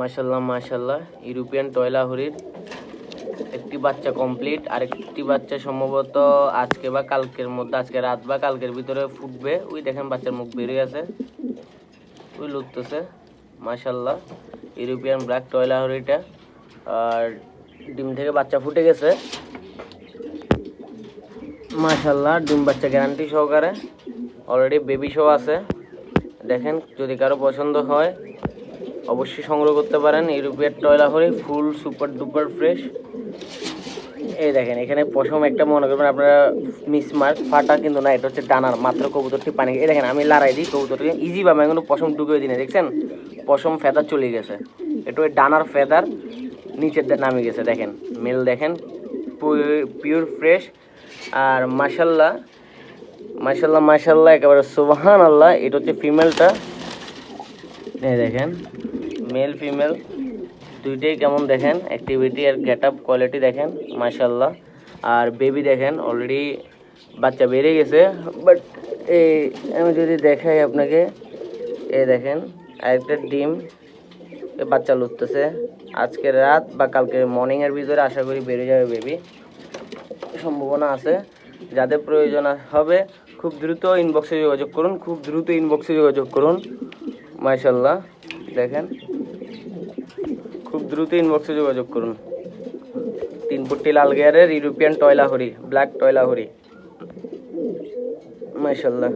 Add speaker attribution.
Speaker 1: মাশাল্লাহ মাশাল্লাহ, ইউরোপিয়ান টয়লা হরির একটি বাচ্চা কমপ্লিট, আর একটি বাচ্চা সম্ভবত আজকে বা কালকের মধ্যে, আজকে রাত বা কালকের ভিতরে ফুটবে। ওই দেখেন বাচ্চার মুখ বেরিয়ে আছে, ওই লুটতেছে। মাশাল্লাহ, ইউরোপিয়ান ব্ল্যাক টয়লা হরিটা, আর ডিম থেকে বাচ্চা ফুটে গেছে। মাশাল্লাহ, ডিম বাচ্চা গ্যারান্টি সহকারে, অলরেডি বেবি শো আছে। দেখেন, যদি কারো পছন্দ হয় অবশ্যই সংগ্রহ করতে পারেন। ইউরোপিয়ান টয়লা হরি ফুল সুপার ডুপার ফ্রেশ। এই দেখেন, এখানে পশম একটা মনে করবেন আপনারা মিসমার্ক ফাটা, কিন্তু না, এটা হচ্ছে ডানার মাত্র। কবুতরটি পানি, এই দেখেন আমি লড়াই দিই কবুতরটি ইজি ভাবে, আমি কোনো পশম ঢুকিয়ে দিই না। দেখছেন পশম ফেদার চলে গেছে, এটা ওই ডানার ফেদার নিচের নামে গেছে। দেখেন মেল, দেখেন পিওর ফ্রেশ। আর মাশাল্লাহ মাশাল্লাহ মাশাল্লাহ, একেবারে সুবহান আল্লাহ। এটা হচ্ছে ফিমেলটা, এই দেখেন মেল ফিমেল দুইটাই কেমন দেখেন, অ্যাক্টিভিটি আর গেট আপ কোয়ালিটি দেখেন মাশাল্লাহ। আর বেবি দেখেন অলরেডি বাচ্চা বেরিয়ে গেছে। বাট এই আমি যদি দেখাই আপনাকে, এই দেখেন আরেকটা ডিম বাচ্চা লুটতেছে। আজকে রাত বা কালকে মর্নিংয়ের ভিতরে আশা করি বেরিয়ে যাবে বেবি, সম্ভাবনা আছে। যাদের প্রয়োজন হবে খুব দ্রুত ইনবক্সে যোগাযোগ করুন, খুব দ্রুত ইনবক্সে যোগাযোগ করুন। মাশাল্লাহ দেখেন, খুব দ্রুত ইনবক্সে যোগাযোগ করুন। 3 ফুটি লাল গিয়ারের ইউরোপিয়ান টয়লা হরি, ব্ল্যাক টয়লা হরি, মাশাল্লাহ।